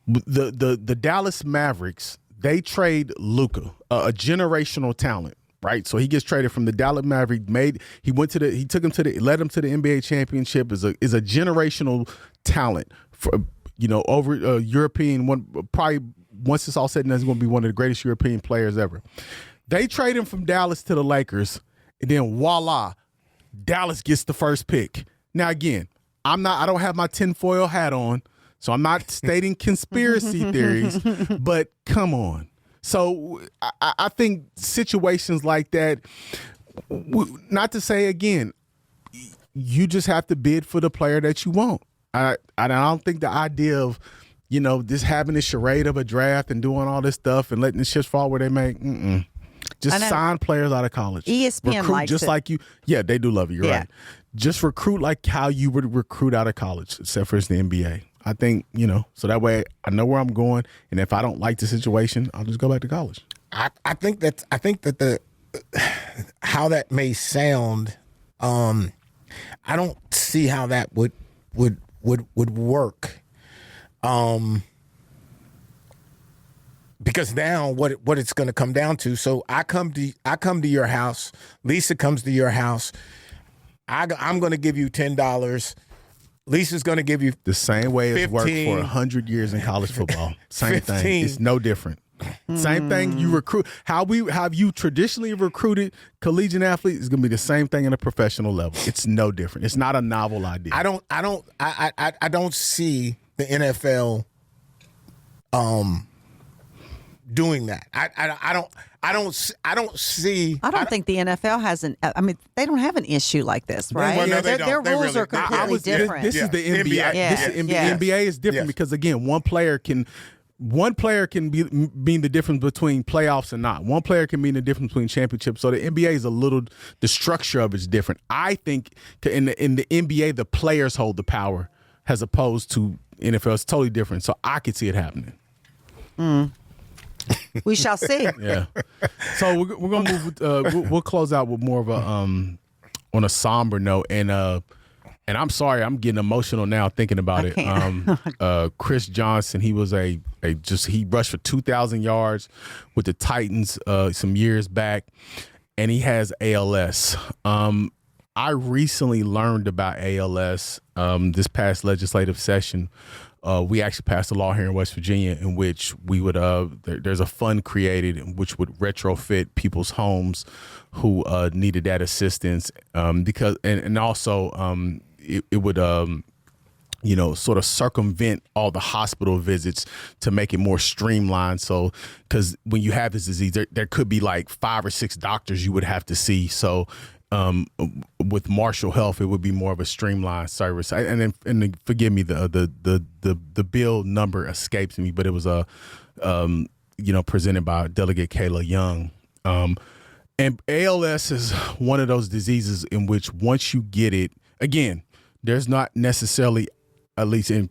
the Dallas Mavericks, they trade Luka, a generational talent, right? So he gets traded from the Dallas Mavericks. led him to the NBA championship. Is a generational talent for over European one. Probably once it's all said and done, he's going to be one of the greatest European players ever. They trade him from Dallas to the Lakers, and then voila, Dallas gets the first pick. Now, again, I don't have my tinfoil hat on, so I'm not stating conspiracy theories, but come on. So I think situations like that, not to say, again, you just have to bid for the player that you want. I don't think the idea of, this having a charade of a draft and doing all this stuff and letting the chips fall where they make, Just sign players out of college. ESPN recruit likes just it. like you. Yeah, they do love you. You're right. Just recruit like how you would recruit out of college, except for it's the NBA. I think, so that way I know where I'm going, and if I don't like the situation, I'll just go back to college. I think that the how that may sound, I don't see how that would work. Because now what it's going to come down to, so I come to your house, Lisa comes to your house, I'm going to give you $10. Lisa's going to give you the same way 15, it's worked for 100 years in college football. Same 15. thing. It's no different. Same thing. You recruit how you traditionally recruited collegiate athletes is going to be the same thing in a professional level. It's no different. It's not a novel idea. I don't see the NFL doing that. I don't see. I don't think the NFL has they don't have an issue like this, right? Well, no, they their don't. rules are completely different. This is the NBA. Yeah. NBA is different because, again, one player can mean the difference between playoffs and not. One player can mean the difference between championships. So the NBA is the structure of it is different. I think in the NBA, the players hold the power as opposed to NFL. It's totally different. So I could see it happening. We We shall see. Yeah. So we're gonna move. We'll close out with more of a on a somber note, and I'm sorry, I'm getting emotional now thinking about it. Chris Johnson, he was he rushed for 2,000 yards with the Titans some years back, and he has ALS. I recently learned about ALS this past legislative session. We actually passed a law here in West Virginia in which we would there's a fund created in which would retrofit people's homes who needed that assistance because and also it would sort of circumvent all the hospital visits to make it more streamlined. So because when you have this disease, there could be like 5 or 6 doctors you would have to see. So with Marshall Health, it would be more of a streamlined service. And forgive me, the bill number escapes me, but it was presented by Delegate Kayla Young. And ALS is one of those diseases in which once you get it, again, there's not necessarily, at least you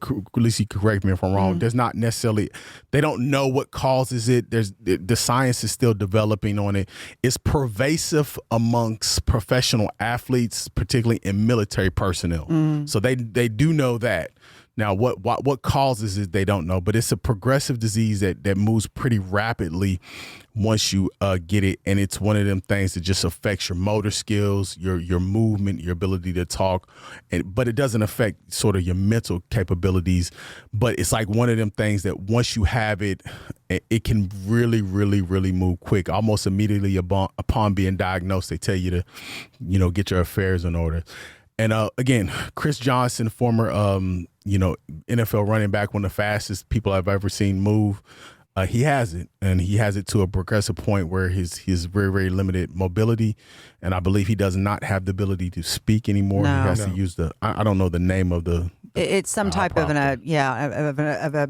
correct me if I'm wrong, there's not necessarily, they don't know what causes it. The science is still developing on it. It's pervasive amongst professional athletes, particularly in military personnel. So they do know that. Now, what causes it, they don't know, but it's a progressive disease that moves pretty rapidly once you get it, and it's one of them things that just affects your motor skills, your movement, your ability to talk, but it doesn't affect sort of your mental capabilities. But it's like one of them things that once you have it, it can really, really, really move quick. Almost immediately upon being diagnosed, they tell you to, get your affairs in order. And again, Chris Johnson, former NFL running back, one of the fastest people I've ever seen move. He has it, and he has it to a progressive point where his very, very limited mobility, and I believe he does not have the ability to speak anymore. No. He has to use I don't know the name of the. It's some type of a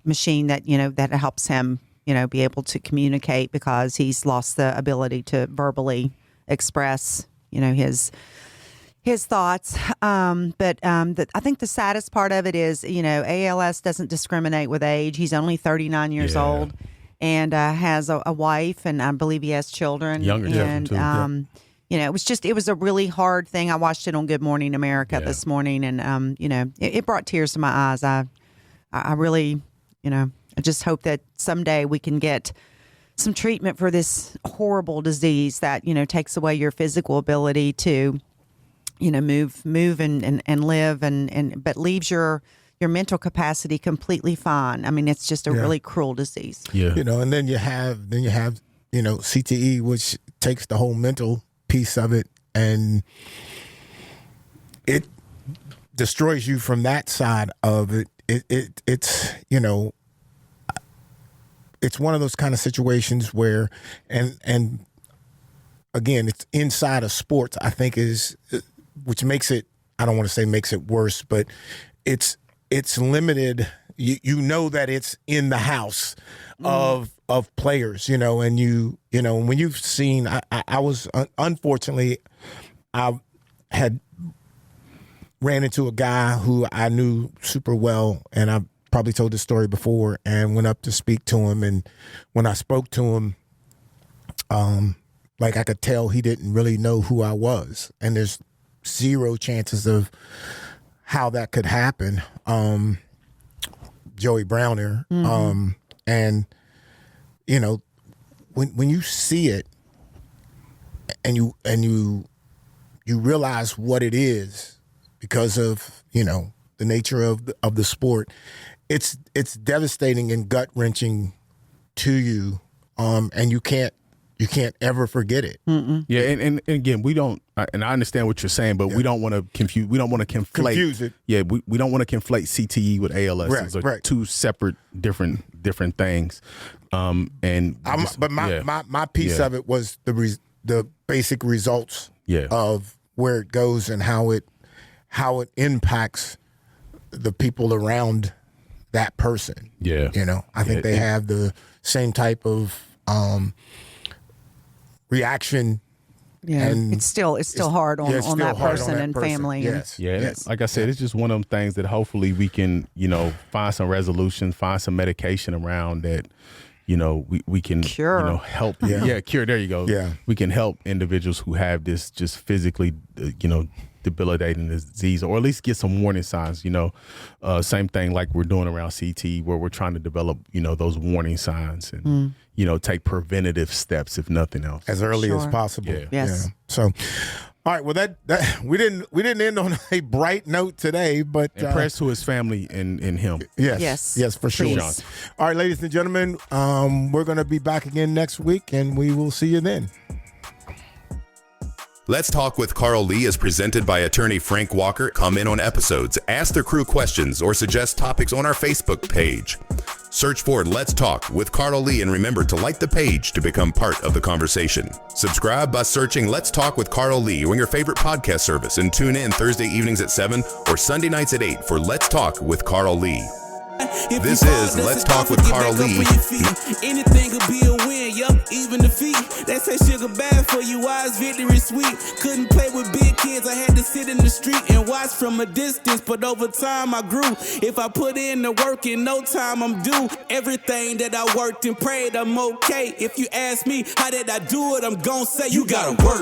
machine that that helps him be able to communicate because he's lost the ability to verbally express his thoughts. But I think the saddest part of it is, ALS doesn't discriminate with age. He's only 39 years old and has a wife, and I believe he has children. Younger children, too. It was a really hard thing. I watched it on Good Morning America this morning, and, it brought tears to my eyes. I really, I just hope that someday we can get some treatment for this horrible disease that, takes away your physical ability to move and live but leaves your mental capacity completely fine. I mean, it's just a really cruel disease. Yeah. And then you have CTE, which takes the whole mental piece of it and it destroys you from that side of it. It's it's one of those kind of situations where and again, it's inside of sports, I think which makes it, I don't want to say makes it worse, but it's limited. You know that it's in the house of players, and when you've seen, I was, unfortunately, I had ran into a guy who I knew super well, and I probably told this story before, and went up to speak to him. And when I spoke to him, like I could tell he didn't really know who I was. And there's zero chances of how that could happen. Joey Browner. And when you see it and you realize what it is because of, the nature of the sport, it's devastating and gut wrenching to you. And you can't ever forget it. Yeah, and again, we don't. And I understand what you're saying, but we don't want to confuse. We don't want to conflate it. Yeah, we don't want to conflate CTE with ALS. Right, Those are two separate, different things. But my piece of it was the basic results of where it goes and how it impacts the people around that person. Yeah, I think they have the same type of reaction. Yeah, and it's still hard on that person and family. Yes. Yes. Like I said, it's just one of them things that hopefully we can, find some resolution, find some medication around that, we can Cure. help. Cure. There you go. Yeah. We can help individuals who have this just physically, debilitating disease, or at least get some warning signs. Same thing like we're doing around CT, where we're trying to develop, those warning signs and take preventative steps, if nothing else, as early as possible. Yeah. Yes. Yeah. So, all right. Well, that we didn't end on a bright note today, but prayers to his family and him. Yes, for sure. Please. All right, ladies and gentlemen, we're going to be back again next week, and we will see you then. Let's Talk with Carl Lee is presented by attorney Frank Walker. Comment on episodes, ask the crew questions, or suggest topics on our Facebook page. Search for Let's Talk with Carl Lee, and remember to like the page to become part of the conversation. Subscribe by searching Let's Talk with Carl Lee on your favorite podcast service, and tune in Thursday evenings at 7 or Sunday nights at 8 for Let's Talk with Carl Lee. This is Let's Talk with Carl Lee. Anything could be a win, yup, even defeat. They say sugar bad for you, why is victory sweet? Couldn't play with big kids, I had to sit in the street and watch from a distance, but over time I grew. If I put in the work, in no time I'm due. Everything that I worked and prayed, I'm okay. If you ask me, how did I do it, I'm gon' say you gotta work.